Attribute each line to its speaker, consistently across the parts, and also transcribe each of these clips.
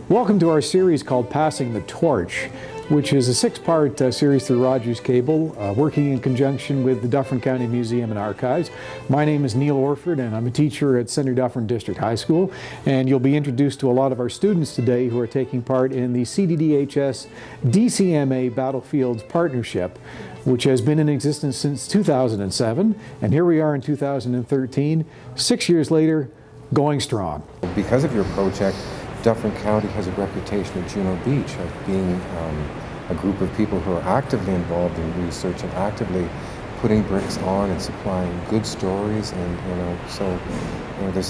Speaker 1: Welcome to our series called Passing the Torch, which is a six-part series through Rogers Cable, working in conjunction with the Dufferin County Museum and Archives. My name is Neil Orford, and I'm a teacher at Centre Dufferin District High School, and you'll be introduced to a lot of our students today who are taking part in the CDDHS DCMA Battlefields Partnership, which has been in existence since 2007, and here we are in 2013, 6 years later, going strong.
Speaker 2: Because of your project, Dufferin County has a reputation at Juno Beach of being a group of people who are actively involved in research and actively putting bricks on and supplying good stories, and so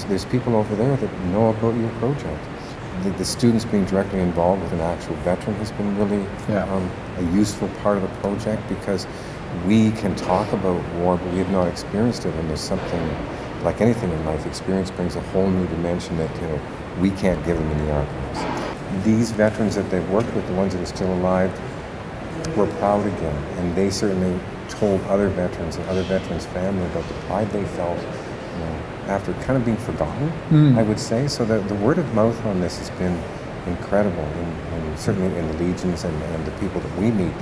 Speaker 2: there's people over there that know about your project. The students being directly involved with an actual veteran has been really a useful part of the project, because we can talk about war, but we have not experienced it, and there's something, like anything in life, experience brings a whole new dimension that we can't give them in the archives. These veterans that they've worked with, the ones that are still alive, were proud again, and they certainly told other veterans and other veterans' family about the pride they felt after kind of being forgotten, I would say. So the word of mouth on this has been incredible, and certainly in the legions and the people that we meet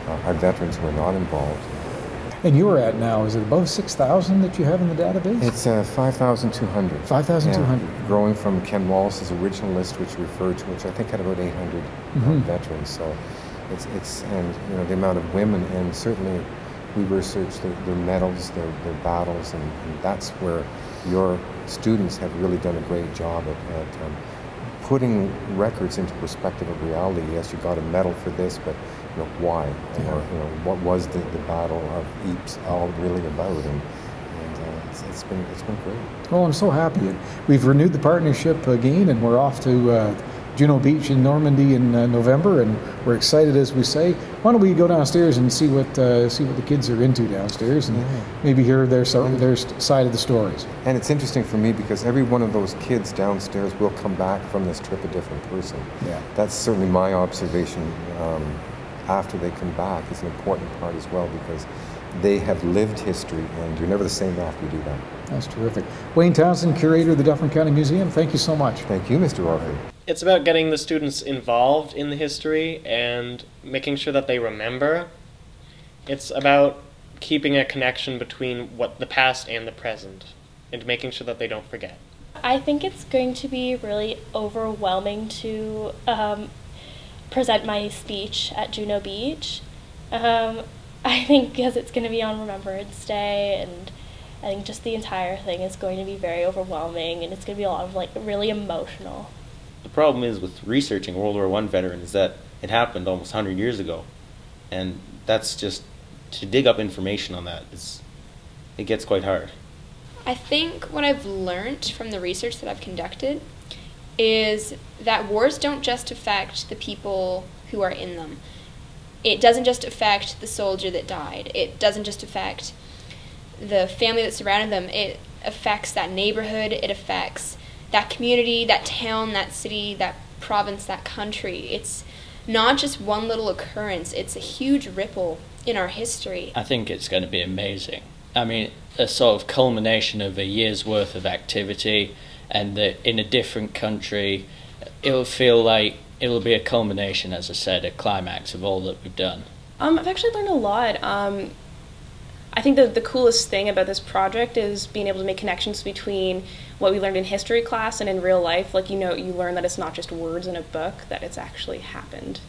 Speaker 2: are veterans who are not involved.
Speaker 1: And you're at now, is it above 6,000 that you have in the database?
Speaker 2: It's 5,200.
Speaker 1: 5,200.
Speaker 2: Yeah, growing from Ken Wallace's original list, which referred to, which I think had about 800 veterans. So it's and the amount of women, and certainly we research their medals, their battles, and that's where your students have really done a great job at putting records into perspective of reality. Yes, you got a medal for this, but why? Or what was the Battle of Ypres all really about? And it's been great.
Speaker 1: Well, I'm so happy. We've renewed the partnership again, and we're off to Juno Beach in Normandy in November, and we're excited, as we say. Why don't we go downstairs and see what the kids are into downstairs, and maybe hear their side of the stories.
Speaker 2: And it's interesting for me because every one of those kids downstairs will come back from this trip a different person. Yeah, that's certainly my observation. After they come back is an important part as well, because they have lived history, and you're never the same after you do that.
Speaker 1: That's terrific. Wayne Townsend, curator of the Dufferin County Museum, thank you so much.
Speaker 2: Thank you, Mr. Orford.
Speaker 3: It's about getting the students involved in the history and making sure that they remember. It's about keeping a connection between the past and the present, and making sure that they don't forget.
Speaker 4: I think it's going to be really overwhelming to present my speech at Juno Beach. I think because it's going to be on Remembrance Day, and I think just the entire thing is going to be very overwhelming, and it's going to be a lot of really emotional.
Speaker 5: The problem is with researching World War I veterans is that it happened almost 100 years ago, and that's just, to dig up information on that, it gets quite hard.
Speaker 6: I think what I've learned from the research that I've conducted is that wars don't just affect the people who are in them. It doesn't just affect the soldier that died. It doesn't just affect the family that surrounded them. It affects that neighborhood. It affects that community, that town, that city, that province, that country. It's not just one little occurrence. It's a huge ripple in our history.
Speaker 7: I think it's going to be amazing. I mean, a sort of culmination of a year's worth of activity, and in a different country. It'll feel like it'll be a culmination, as I said, a climax of all that we've done.
Speaker 8: I've actually learned a lot. I think that the coolest thing about this project is being able to make connections between what we learned in history class and in real life. Like, you learn that it's not just words in a book, that it's actually happened.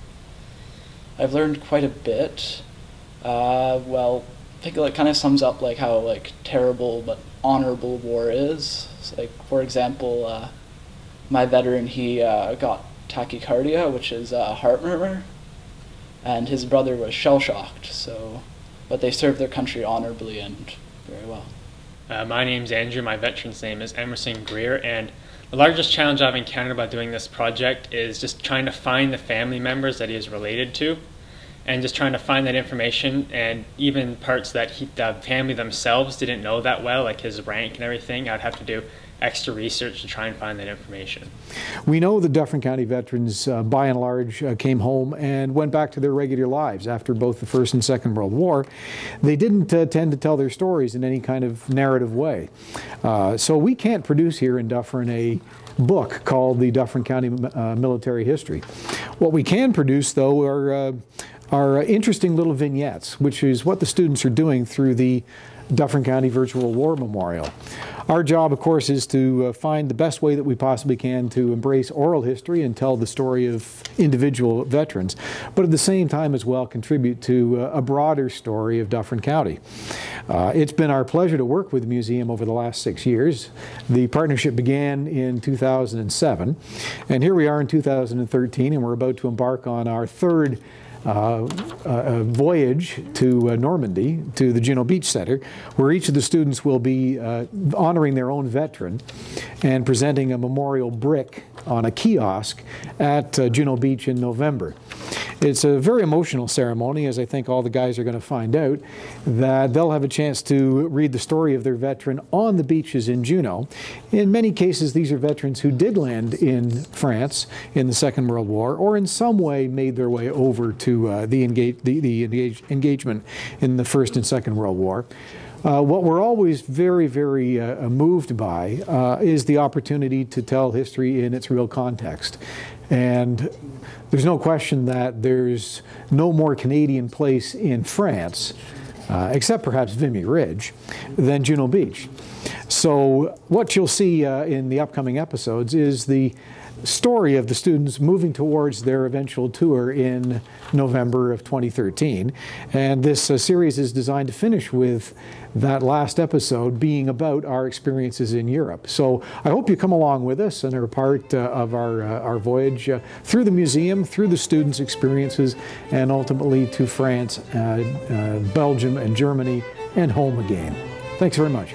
Speaker 9: I've learned quite a bit. Well, I think it kind of sums up how terrible but honorable war is. So, for example, my veteran, he got tachycardia, which is a heart murmur, and his brother was shell-shocked. But they served their country honorably and very well.
Speaker 3: My name's Andrew. My veteran's name is Emerson Greer, and the largest challenge I've encountered about doing this project is just trying to find the family members that he is related to, and just trying to find that information, and even parts that the family themselves didn't know that well, like his rank and everything. I'd have to do extra research to try and find that information.
Speaker 1: We know the Dufferin County veterans, by and large, came home and went back to their regular lives after both the First and Second World War. They didn't tend to tell their stories in any kind of narrative way. So we can't produce here in Dufferin book called the Dufferin County Military History. What we can produce, though, are interesting little vignettes, which is what the students are doing through the Dufferin County Virtual War Memorial. Our job, of course, is to find the best way that we possibly can to embrace oral history and tell the story of individual veterans, but at the same time as well contribute to a broader story of Dufferin County. It's been our pleasure to work with the museum over the last 6 years. The partnership began in 2007, and here we are in 2013, and we're about to embark on our third a voyage to Normandy, to the Juno Beach Center, where each of the students will be honoring their own veteran and presenting a memorial brick on a kiosk at Juno Beach in November. It's a very emotional ceremony, as I think all the guys are going to find out, that they'll have a chance to read the story of their veteran on the beaches in Juno. In many cases, these are veterans who did land in France in the Second World War, or in some way made their way over to the engagement in the First and Second World War. What we're always very, very moved by is the opportunity to tell history in its real context. And there's no question that there's no more Canadian place in France, except perhaps Vimy Ridge, than Juno Beach. So what you'll see in the upcoming episodes is the story of the students moving towards their eventual tour in November of 2013. And this series is designed to finish with that last episode being about our experiences in Europe. So I hope you come along with us and are part of our voyage through the museum, through the students' experiences, and ultimately to France, Belgium, and Germany, and home again. Thanks very much.